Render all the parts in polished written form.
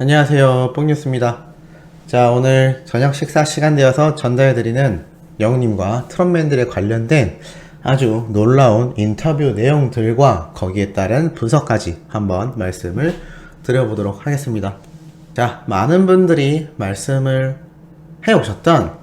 안녕하세요, 뽕뉴스입니다. 자, 오늘 저녁 식사 시간 되어서 전달해드리는 영웅님과 트롯맨들에 관련된 아주 놀라운 인터뷰 내용들과 거기에 따른 분석까지 한번 말씀을 드려보도록 하겠습니다. 자, 많은 분들이 말씀을 해오셨던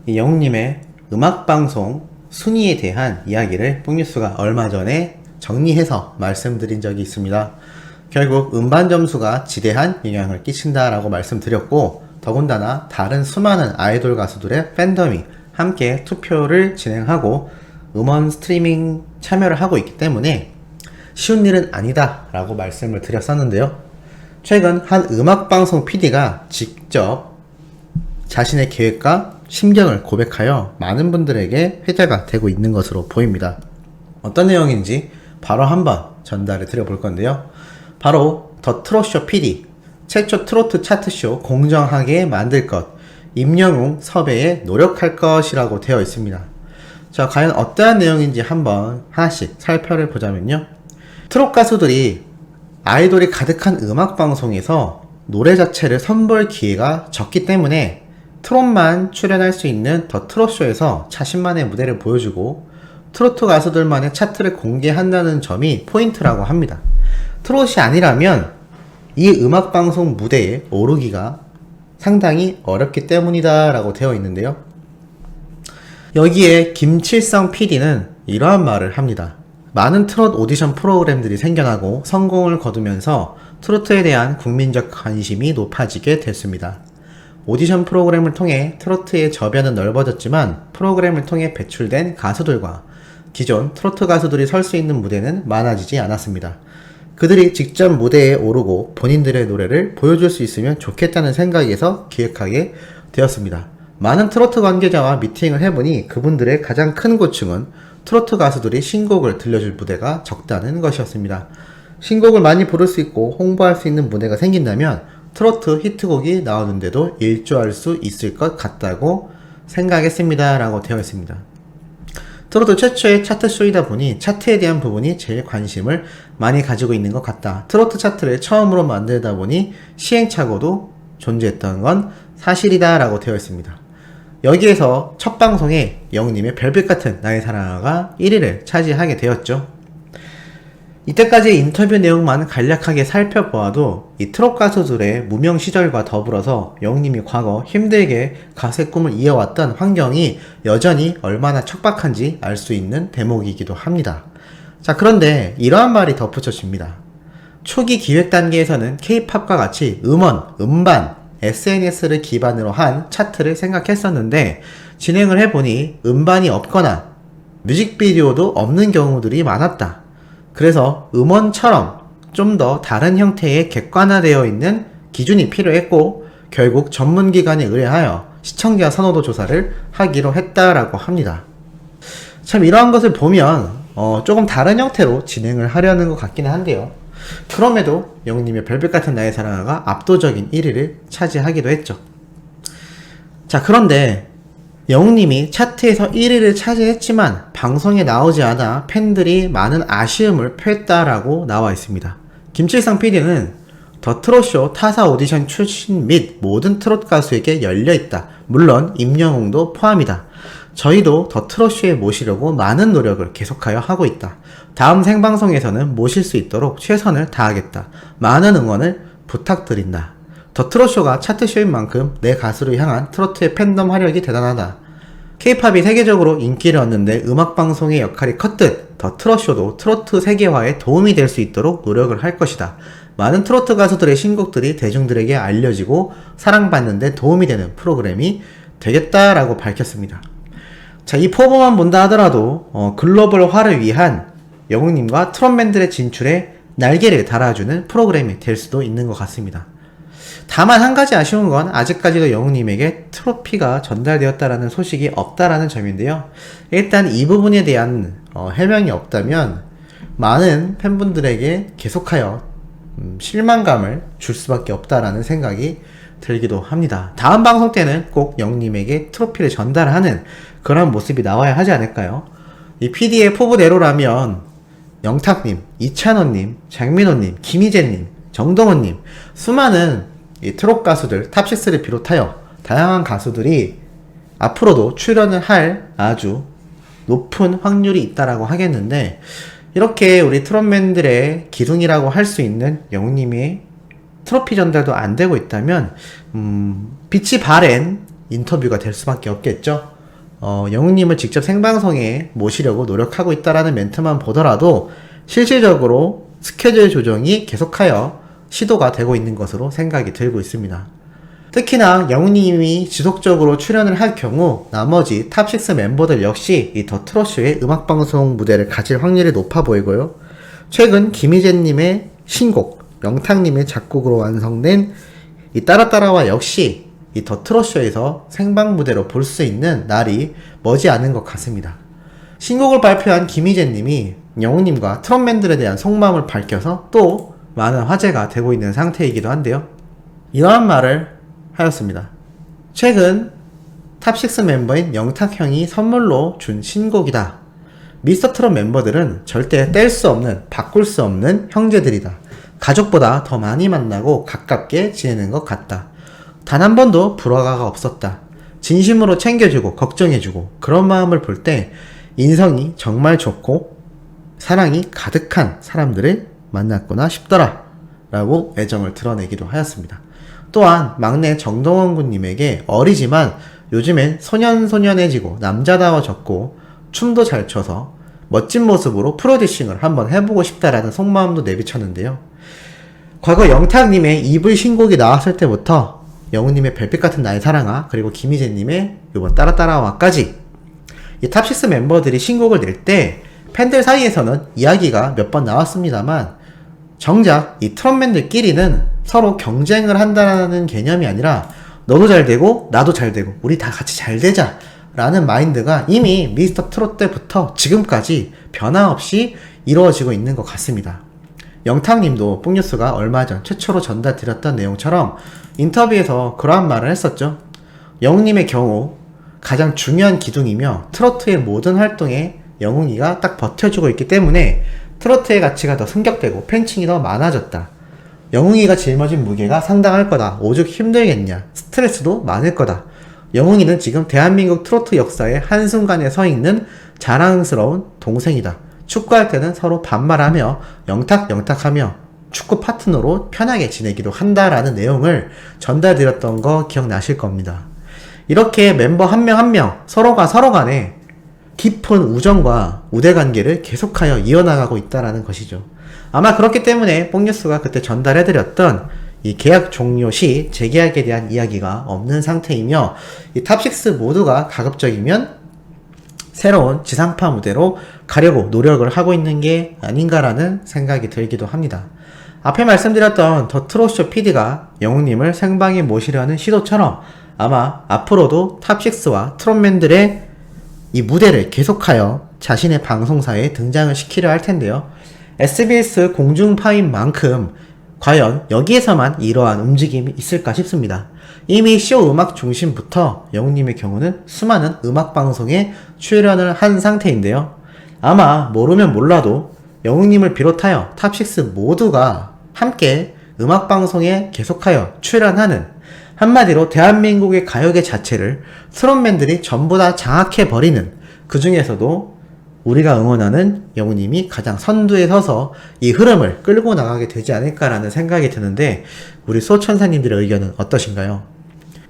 이 영웅님의 음악방송 순위에 대한 이야기를 뽕뉴스가 얼마 전에 정리해서 말씀드린 적이 있습니다. 결국 음반 점수가 지대한 영향을 끼친다라고 말씀드렸고, 더군다나 다른 수많은 아이돌 가수들의 팬덤이 함께 투표를 진행하고 음원 스트리밍 참여를 하고 있기 때문에 쉬운 일은 아니다 라고 말씀을 드렸었는데요. 최근 한 음악방송 PD가 직접 자신의 계획과 심경을 고백하여 많은 분들에게 회자가 되고 있는 것으로 보입니다. 어떤 내용인지 바로 한번 전달해 드려 볼 건데요. 바로 더 트롯쇼 PD, 최초 트로트 차트쇼 공정하게 만들 것, 임영웅 섭외에 노력할 것이라고 되어 있습니다. 자, 과연 어떠한 내용인지 한번 하나씩 살펴보자면요. 트롯 가수들이 아이돌이 가득한 음악방송에서 노래 자체를 선보일 기회가 적기 때문에 트롯만 출연할 수 있는 더 트롯쇼에서 자신만의 무대를 보여주고 트로트 가수들만의 차트를 공개한다는 점이 포인트라고 합니다. 트롯이 아니라면 이 음악방송 무대에 오르기가 상당히 어렵기 때문이다 라고 되어 있는데요. 여기에 김칠성 PD는 이러한 말을 합니다. 많은 트롯 오디션 프로그램들이 생겨나고 성공을 거두면서 트로트에 대한 국민적 관심이 높아지게 됐습니다. 오디션 프로그램을 통해 트로트의 저변은 넓어졌지만 프로그램을 통해 배출된 가수들과 기존 트로트 가수들이 설 수 있는 무대는 많아지지 않았습니다. 그들이 직접 무대에 오르고 본인들의 노래를 보여줄 수 있으면 좋겠다는 생각에서 기획하게 되었습니다. 많은 트로트 관계자와 미팅을 해보니 그분들의 가장 큰 고충은 트로트 가수들이 신곡을 들려줄 무대가 적다는 것이었습니다. 신곡을 많이 부를 수 있고 홍보할 수 있는 무대가 생긴다면 트로트 히트곡이 나오는데도 일조할 수 있을 것 같다고 생각했습니다 라고 되어 있습니다. 트로트 최초의 차트쇼이다 보니 차트에 대한 부분이 제일 관심을 많이 가지고 있는 것 같다. 트로트 차트를 처음으로 만들다 보니 시행착오도 존재했던 건 사실이다 라고 되어 있습니다. 여기에서 첫 방송에 영웅님의 별빛 같은 나의 사랑아가 1위를 차지하게 되었죠. 이때까지의 인터뷰 내용만 간략하게 살펴보아도 이 트롯 가수들의 무명 시절과 더불어서 영웅님이 과거 힘들게 가수의 꿈을 이어왔던 환경이 여전히 얼마나 척박한지 알 수 있는 대목이기도 합니다. 자, 그런데 이러한 말이 덧붙여집니다. 초기 기획 단계에서는 K-팝과 같이 음원, 음반, SNS를 기반으로 한 차트를 생각했었는데 진행을 해보니 음반이 없거나 뮤직비디오도 없는 경우들이 많았다. 그래서 음원처럼 좀 더 다른 형태의 객관화되어 있는 기준이 필요했고 결국 전문기관에 의뢰하여 시청자 선호도 조사를 하기로 했다라고 합니다. 참 이러한 것을 보면 조금 다른 형태로 진행을 하려는 것 같기는 한데요. 그럼에도 영웅님의 별빛 같은 나의 사랑아가 압도적인 1위를 차지하기도 했죠. 자, 그런데 영웅님이 차트에서 1위를 차지했지만 방송에 나오지 않아 팬들이 많은 아쉬움을 표했다라고 나와 있습니다. 김칠성 PD는 더 트롯쇼 타사 오디션 출신 및 모든 트롯 가수에게 열려있다. 물론 임영웅도 포함이다. 저희도 더 트롯쇼에 모시려고 많은 노력을 계속하여 하고 있다. 다음 생방송에서는 모실 수 있도록 최선을 다하겠다. 많은 응원을 부탁드린다. 더 트롯쇼가 차트쇼인 만큼 내 가수를 향한 트로트의 팬덤 화력이 대단하다. K-팝이 세계적으로 인기를 얻는데 음악방송의 역할이 컸듯 더 트롯쇼도 트로트 세계화에 도움이 될 수 있도록 노력을 할 것이다. 많은 트로트 가수들의 신곡들이 대중들에게 알려지고 사랑받는 데 도움이 되는 프로그램이 되겠다라고 밝혔습니다. 자, 이 포부만 본다 하더라도 글로벌화를 위한 영웅님과 트롯맨들의 진출에 날개를 달아주는 프로그램이 될 수도 있는 것 같습니다. 다만 한 가지 아쉬운 건 아직까지도 영웅님에게 트로피가 전달되었다라는 소식이 없다라는 점인데요. 일단 이 부분에 대한 해명이 없다면 많은 팬분들에게 계속하여 실망감을 줄 수밖에 없다라는 생각이 들기도 합니다. 다음 방송 때는 꼭 영웅님에게 트로피를 전달하는 그런 모습이 나와야 하지 않을까요? 이 PD의 포부대로라면 영탁님, 이찬원님, 장민호님, 김희재님, 정동원님 수많은 이 트롯 가수들 탑6를 비롯하여 다양한 가수들이 앞으로도 출연을 할 아주 높은 확률이 있다라고 하겠는데, 이렇게 우리 트롯맨들의 기둥이라고 할 수 있는 영웅님이 트로피 전달도 안 되고 있다면 빛이 바랜 인터뷰가 될 수밖에 없겠죠. 영웅님을 직접 생방송에 모시려고 노력하고 있다라는 멘트만 보더라도 실질적으로 스케줄 조정이 계속하여 시도가 되고 있는 것으로 생각이 들고 있습니다. 특히나 영웅님이 지속적으로 출연을 할 경우 나머지 탑6 멤버들 역시 이 더 트롯쇼의 음악방송 무대를 가질 확률이 높아 보이고요. 최근 김희재님의 신곡, 영탁님의 작곡으로 완성된 이 따라따라와 역시 이 더 트롯쇼에서 생방 무대로 볼 수 있는 날이 머지않은 것 같습니다. 신곡을 발표한 김희재님이 영웅님과 트롯맨들에 대한 속마음을 밝혀서 또 많은 화제가 되고 있는 상태이기도 한데요. 이러한 말을 하였습니다. 최근 탑6 멤버인 영탁형이 선물로 준 신곡이다. 미스터 트롯 멤버들은 절대 뗄 수 없는, 바꿀 수 없는 형제들이다. 가족보다 더 많이 만나고 가깝게 지내는 것 같다. 단 한 번도 불화가 없었다. 진심으로 챙겨주고 걱정해주고 그런 마음을 볼 때 인성이 정말 좋고 사랑이 가득한 사람들을 만났구나 싶더라 라고 애정을 드러내기도 하였습니다. 또한 막내 정동원 군님에게 어리지만 요즘엔 소년소년해지고 남자다워졌고 춤도 잘 춰서 멋진 모습으로 프로듀싱을 한번 해보고 싶다라는 속마음도 내비쳤는데요. 과거 영탁님의 이불 신곡이 나왔을 때부터 영웅님의 별빛같은 나의 사랑아, 그리고 김희재님의 이번 따라따라와까지 이 탑6 멤버들이 신곡을 낼 때 팬들 사이에서는 이야기가 몇 번 나왔습니다만 정작 이 트롯맨들끼리는 서로 경쟁을 한다는 개념이 아니라 너도 잘 되고 나도 잘 되고 우리 다 같이 잘 되자 라는 마인드가 이미 미스터 트롯 때부터 지금까지 변함없이 이루어지고 있는 것 같습니다. 영탁님도 뽕뉴스가 얼마 전 최초로 전달드렸던 내용처럼 인터뷰에서 그러한 말을 했었죠. 영웅님의 경우 가장 중요한 기둥이며 트로트의 모든 활동에 영웅이가 딱 버텨주고 있기 때문에 트로트의 가치가 더 승격되고 팬층이 더 많아졌다. 영웅이가 짊어진 무게가 상당할 거다. 오죽 힘들겠냐. 스트레스도 많을 거다. 영웅이는 지금 대한민국 트로트 역사의 한순간에 서 있는 자랑스러운 동생이다. 축구할 때는 서로 반말하며 영탁영탁하며 축구 파트너로 편하게 지내기도 한다라는 내용을 전달드렸던 거 기억나실 겁니다. 이렇게 멤버 한 명 한 명 서로가 서로 간에 깊은 우정과 우대관계를 계속하여 이어나가고 있다는 것이죠. 아마 그렇기 때문에 뽕뉴스가 그때 전달해드렸던 이 계약 종료 시 재계약에 대한 이야기가 없는 상태이며 이 탑6 모두가 가급적이면 새로운 지상파 무대로 가려고 노력을 하고 있는 게 아닌가라는 생각이 들기도 합니다. 앞에 말씀드렸던 더 트롯쇼 PD가 영웅님을 생방에 모시려는 시도처럼 아마 앞으로도 탑6와 트롯맨들의 이 무대를 계속하여 자신의 방송사에 등장을 시키려 할 텐데요. SBS 공중파인 만큼 과연 여기에서만 이러한 움직임이 있을까 싶습니다. 이미 쇼 음악 중심부터 영웅님의 경우는 수많은 음악방송에 출연을 한 상태인데요. 아마 모르면 몰라도 영웅님을 비롯하여 탑6 모두가 함께 음악방송에 계속하여 출연하는, 한마디로 대한민국의 가요계 자체를 트롯맨들이 전부 다 장악해버리는, 그 중에서도 우리가 응원하는 영웅님이 가장 선두에 서서 이 흐름을 끌고 나가게 되지 않을까라는 생각이 드는데, 우리 수호천사님들의 의견은 어떠신가요?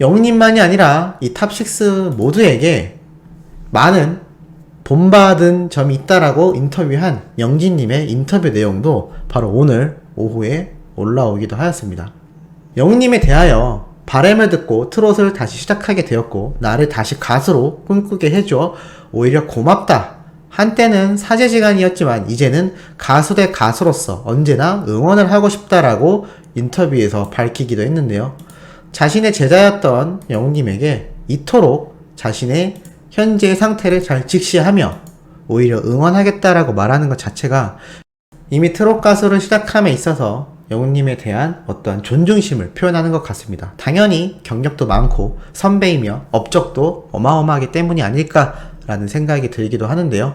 영웅님만이 아니라 이 탑6 모두에게 많은 본받은 점이 있다라고 인터뷰한 영진님의 인터뷰 내용도 바로 오늘 오후에 올라오기도 하였습니다. 영웅님에 대하여 바램을 듣고 트롯을 다시 시작하게 되었고 나를 다시 가수로 꿈꾸게 해줘 오히려 고맙다. 한때는 사제지간이었지만 이제는 가수 대 가수로서 언제나 응원을 하고 싶다라고 인터뷰에서 밝히기도 했는데요. 자신의 제자였던 영웅님에게 이토록 자신의 현재의 상태를 잘 직시하며 오히려 응원하겠다라고 말하는 것 자체가 이미 트롯 가수를 시작함에 있어서 영웅님에 대한 어떠한 존중심을 표현하는 것 같습니다. 당연히 경력도 많고 선배이며 업적도 어마어마하기 때문이 아닐까라는 생각이 들기도 하는데요.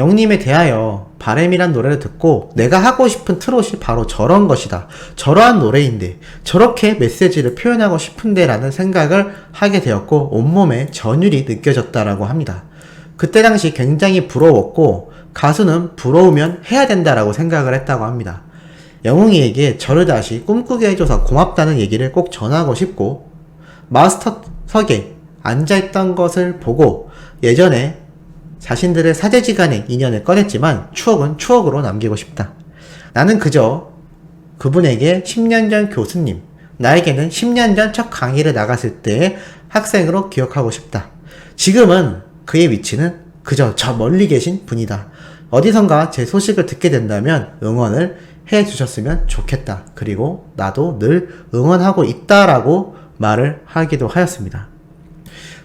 영님에 대하여 바램이란 노래를 듣고 내가 하고 싶은 트롯이 바로 저런 것이다. 저러한 노래인데 저렇게 메시지를 표현하고 싶은데 라는 생각을 하게 되었고 온몸에 전율이 느껴졌다라고 합니다. 그때 당시 굉장히 부러웠고 가수는 부러우면 해야 된다라고 생각을 했다고 합니다. 영웅이에게 저를 다시 꿈꾸게 해줘서 고맙다는 얘기를 꼭 전하고 싶고 마스터석에 앉아있던 것을 보고 예전에 자신들의 사제지간의 인연을 꺼냈지만 추억은 추억으로 남기고 싶다. 나는 그저 그분에게 10년 전 교수님, 나에게는 10년 전 첫 강의를 나갔을 때의 학생으로 기억하고 싶다. 지금은 그의 위치는 그저 저 멀리 계신 분이다. 어디선가 제 소식을 듣게 된다면 응원을 해주셨으면 좋겠다. 그리고 나도 늘 응원하고 있다라고 말을 하기도 하였습니다.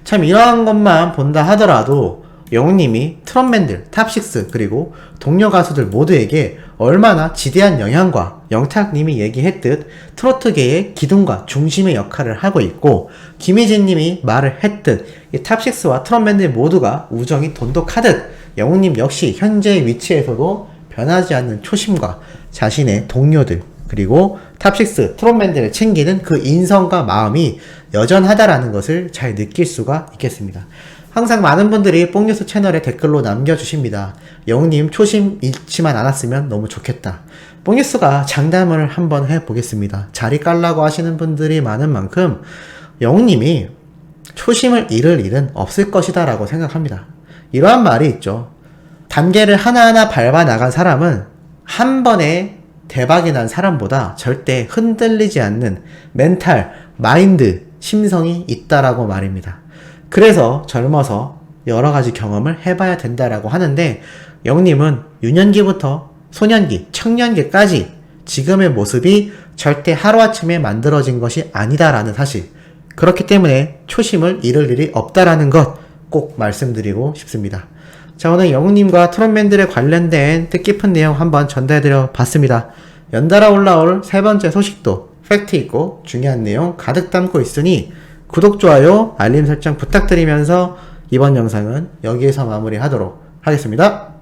참 이러한 것만 본다 하더라도 영웅님이 트롯맨들, 탑6 그리고 동료 가수들 모두에게 얼마나 지대한 영향과 영탁님이 얘기했듯 트로트계의 기둥과 중심의 역할을 하고 있고 김희진님이 말을 했듯 이 탑6와 트롯맨들 모두가 우정이 돈독하듯 영웅님 역시 현재의 위치에서도 변하지 않는 초심과 자신의 동료들 그리고 탑6 트롯맨들을 챙기는 그 인성과 마음이 여전하다라는 것을 잘 느낄 수가 있겠습니다. 항상 많은 분들이 뽕뉴스 채널에 댓글로 남겨주십니다. 영웅님 초심 잃지만 않았으면 너무 좋겠다. 뽕뉴스가 장담을 한번 해보겠습니다. 자리 깔라고 하시는 분들이 많은 만큼 영웅님이 초심을 잃을 일은 없을 것이다 라고 생각합니다. 이러한 말이 있죠. 단계를 하나하나 밟아 나간 사람은 한 번에 대박이 난 사람보다 절대 흔들리지 않는 멘탈, 마인드, 심성이 있다라고 말입니다. 그래서 젊어서 여러 가지 경험을 해봐야 된다라고 하는데 영님은 유년기부터 소년기, 청년기까지 지금의 모습이 절대 하루아침에 만들어진 것이 아니다라는 사실 그렇기 때문에 초심을 잃을 일이 없다라는 것 꼭 말씀드리고 싶습니다. 자 오늘 영웅님과 트롯맨들에 관련된 뜻깊은 내용 한번 전달해드려 봤습니다. 연달아 올라올 세 번째 소식도 팩트 있고 중요한 내용 가득 담고 있으니 구독, 좋아요, 알림 설정 부탁드리면서 이번 영상은 여기에서 마무리하도록 하겠습니다.